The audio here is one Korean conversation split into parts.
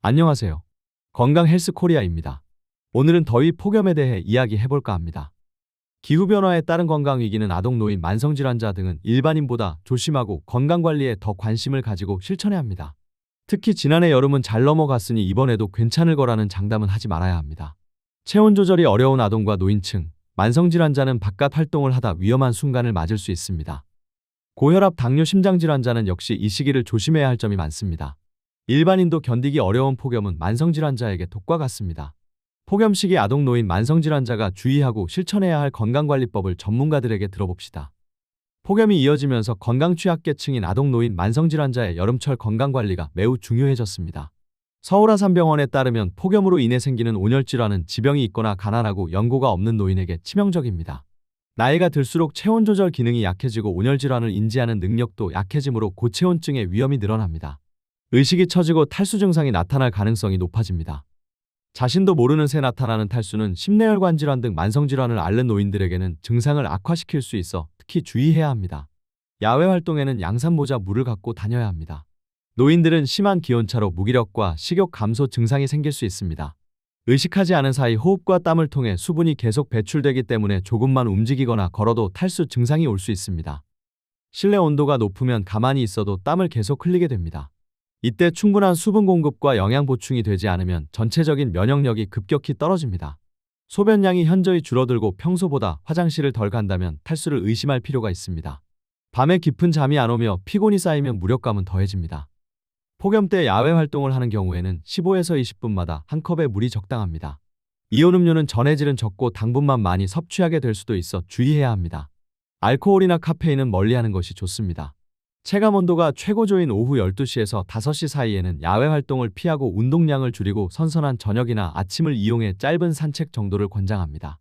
안녕하세요. 건강 헬스 코리아입니다. 오늘은 더위 폭염에 대해 이야기해볼까 합니다. 기후변화에 따른 건강 위기는 아동, 노인, 만성질환자 등은 일반인보다 조심하고 건강관리에 더 관심을 가지고 실천해야 합니다. 특히 지난해 여름은 잘 넘어갔으니 이번에도 괜찮을 거라는 장담은 하지 말아야 합니다. 체온 조절이 어려운 아동과 노인층, 만성질환자는 바깥 활동을 하다 위험한 순간을 맞을 수 있습니다. 고혈압, 당뇨, 심장질환자는 역시 이 시기를 조심해야 할 점이 많습니다. 일반인도 견디기 어려운 폭염은 만성질환자에게 독과 같습니다. 폭염 시기 아동, 노인, 만성질환자가 주의하고 실천해야 할 건강관리법을 전문가들에게 들어봅시다. 폭염이 이어지면서 건강 취약계층인 아동, 노인, 만성질환자의 여름철 건강관리가 매우 중요해졌습니다. 서울아산병원에 따르면 폭염으로 인해 생기는 온열질환은 지병이 있거나 가난하고 연고가 없는 노인에게 치명적입니다. 나이가 들수록 체온 조절 기능이 약해지고 온열질환을 인지하는 능력도 약해지므로 고체온증의 위험이 늘어납니다. 의식이 처지고 탈수 증상이 나타날 가능성이 높아집니다. 자신도 모르는 새 나타나는 탈수는 심내혈관 질환 등 만성질환을 앓는 노인들에게는 증상을 악화시킬 수 있어 특히 주의해야 합니다. 야외 활동에는 양산 모자, 물을 갖고 다녀야 합니다. 노인들은 심한 기온차로 무기력과 식욕 감소 증상이 생길 수 있습니다. 의식하지 않은 사이 호흡과 땀을 통해 수분이 계속 배출되기 때문에 조금만 움직이거나 걸어도 탈수 증상이 올 수 있습니다. 실내 온도가 높으면 가만히 있어도 땀을 계속 흘리게 됩니다. 이때 충분한 수분 공급과 영양 보충이 되지 않으면 전체적인 면역력이 급격히 떨어집니다. 소변량이 현저히 줄어들고 평소보다 화장실을 덜 간다면 탈수를 의심할 필요가 있습니다. 밤에 깊은 잠이 안 오며 피곤이 쌓이면 무력감은 더해집니다. 폭염 때 야외 활동을 하는 경우에는 15에서 20분마다 한 컵의 물이 적당합니다. 이온 음료는 전해질은 적고 당분만 많이 섭취하게 될 수도 있어 주의해야 합니다. 알코올이나 카페인은 멀리하는 것이 좋습니다. 체감온도가 최고조인 오후 12시에서 5시 사이에는 야외 활동을 피하고 운동량을 줄이고 선선한 저녁이나 아침을 이용해 짧은 산책 정도를 권장합니다.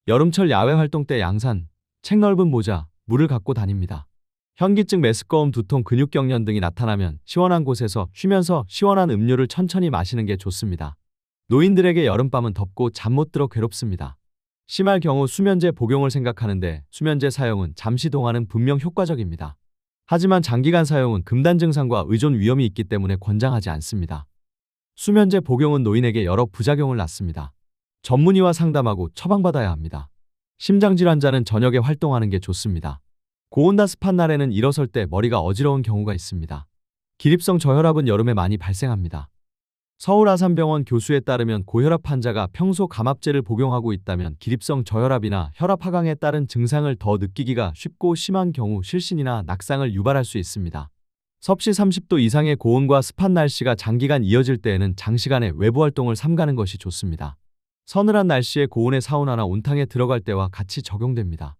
여름철 야외 활동 때 양산, 책 넓은 모자, 물을 갖고 다닙니다. 현기증, 메스꺼움, 두통, 근육경련 등이 나타나면 시원한 곳에서 쉬면서 시원한 음료를 천천히 마시는 게 좋습니다. 노인들에게 여름밤은 덥고 잠 못 들어 괴롭습니다. 심할 경우 수면제 복용을 생각하는데 수면제 사용은 잠시 동안은 분명 효과적입니다. 하지만 장기간 사용은 금단 증상과 의존 위험이 있기 때문에 권장하지 않습니다. 수면제 복용은 노인에게 여러 부작용을 낳습니다. 전문의와 상담하고 처방받아야 합니다. 심장질환자는 저녁에 활동하는 게 좋습니다. 고온과 습한 날에는 일어설 때 머리가 어지러운 경우가 있습니다. 기립성 저혈압은 여름에 많이 발생합니다. 서울아산병원 교수에 따르면 고혈압 환자가 평소 감압제를 복용하고 있다면 기립성 저혈압이나 혈압 하강에 따른 증상을 더 느끼기가 쉽고 심한 경우 실신이나 낙상을 유발할 수 있습니다. 섭씨 30도 이상의 고온과 습한 날씨가 장기간 이어질 때에는 장시간의 외부 활동을 삼가는 것이 좋습니다. 서늘한 날씨에 고온의 사우나나 온탕에 들어갈 때와 같이 적용됩니다.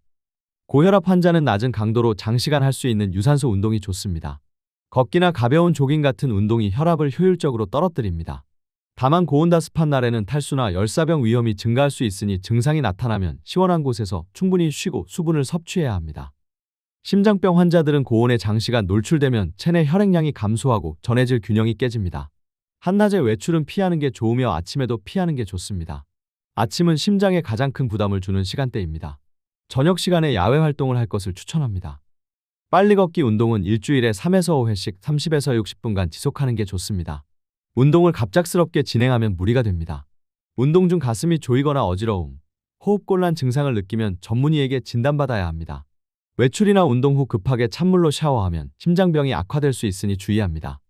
고혈압 환자는 낮은 강도로 장시간 할 수 있는 유산소 운동이 좋습니다. 걷기나 가벼운 조깅 같은 운동이 혈압을 효율적으로 떨어뜨립니다. 다만 고온과 습한 날에는 탈수나 열사병 위험이 증가할 수 있으니 증상이 나타나면 시원한 곳에서 충분히 쉬고 수분을 섭취해야 합니다. 심장병 환자들은 고온에 장시간 노출되면 체내 혈액량이 감소하고 전해질 균형이 깨집니다. 한낮에 외출은 피하는 게 좋으며 아침에도 피하는 게 좋습니다. 아침은 심장에 가장 큰 부담을 주는 시간대입니다. 저녁 시간에 야외 활동을 할 것을 추천합니다. 빨리 걷기 운동은 일주일에 3에서 5회씩 30에서 60분간 지속하는 게 좋습니다. 운동을 갑작스럽게 진행하면 무리가 됩니다. 운동 중 가슴이 조이거나 어지러움, 호흡곤란 증상을 느끼면 전문의에게 진단받아야 합니다. 외출이나 운동 후 급하게 찬물로 샤워하면 심장병이 악화될 수 있으니 주의합니다.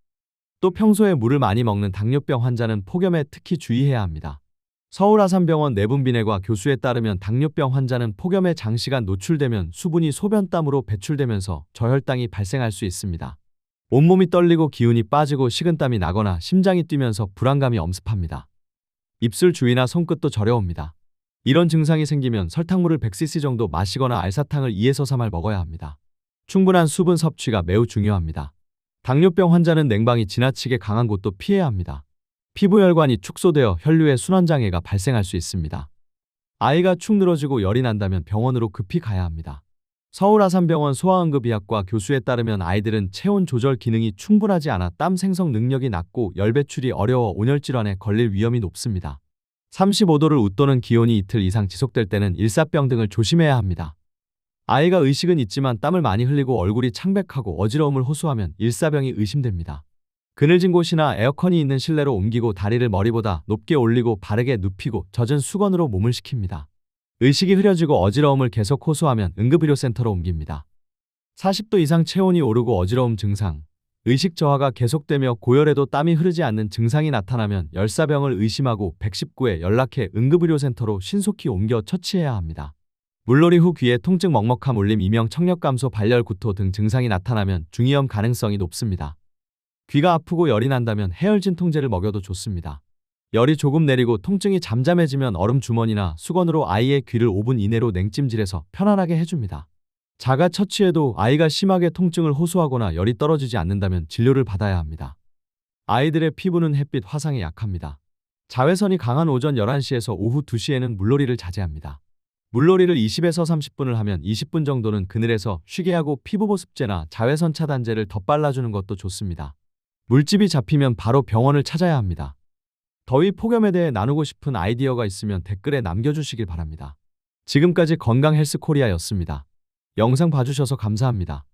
또 평소에 물을 많이 먹는 당뇨병 환자는 폭염에 특히 주의해야 합니다. 서울아산병원 내분비내과 교수에 따르면 당뇨병 환자는 폭염에 장시간 노출되면 수분이 소변땀으로 배출되면서 저혈당이 발생할 수 있습니다. 온몸이 떨리고 기운이 빠지고 식은땀이 나거나 심장이 뛰면서 불안감이 엄습합니다. 입술 주위나 손끝도 저려옵니다. 이런 증상이 생기면 설탕물을 100cc 정도 마시거나 알사탕을 2에서 3알 먹어야 합니다. 충분한 수분 섭취가 매우 중요합니다. 당뇨병 환자는 냉방이 지나치게 강한 곳도 피해야 합니다. 피부혈관이 축소되어 혈류의 순환장애가 발생할 수 있습니다. 아이가 축 늘어지고 열이 난다면 병원으로 급히 가야 합니다. 서울아산병원 소아응급의학과 교수에 따르면 아이들은 체온 조절 기능이 충분하지 않아 땀 생성 능력이 낮고 열 배출이 어려워 온열질환에 걸릴 위험이 높습니다. 35도를 웃도는 기온이 이틀 이상 지속될 때는 일사병 등을 조심해야 합니다. 아이가 의식은 있지만 땀을 많이 흘리고 얼굴이 창백하고 어지러움을 호소하면 일사병이 의심됩니다. 그늘진 곳이나 에어컨이 있는 실내로 옮기고 다리를 머리보다 높게 올리고 바르게 눕히고 젖은 수건으로 몸을 식힙니다. 의식이 흐려지고 어지러움을 계속 호소하면 응급의료센터로 옮깁니다. 40도 이상 체온이 오르고 어지러움 증상, 의식 저하가 계속되며 고열에도 땀이 흐르지 않는 증상이 나타나면 열사병을 의심하고 119에 연락해 응급의료센터로 신속히 옮겨 처치해야 합니다. 물놀이 후 귀에 통증, 먹먹함, 울림, 이명, 청력감소, 발열, 구토 등 증상이 나타나면 중이염 가능성이 높습니다. 귀가 아프고 열이 난다면 해열진 통제를 먹여도 좋습니다. 열이 조금 내리고 통증이 잠잠해지면 얼음 주머니나 수건으로 아이의 귀를 5분 이내로 냉찜질해서 편안하게 해줍니다. 자가 처치해도 아이가 심하게 통증을 호소하거나 열이 떨어지지 않는다면 진료를 받아야 합니다. 아이들의 피부는 햇빛, 화상에 약합니다. 자외선이 강한 오전 11시에서 오후 2시에는 물놀이를 자제합니다. 물놀이를 20에서 30분을 하면 20분 정도는 그늘에서 쉬게 하고 피부 보습제나 자외선 차단제를 덧발라주는 것도 좋습니다. 물집이 잡히면 바로 병원을 찾아야 합니다. 더위 폭염에 대해 나누고 싶은 아이디어가 있으면 댓글에 남겨주시길 바랍니다. 지금까지 건강 헬스 코리아였습니다. 영상 봐주셔서 감사합니다.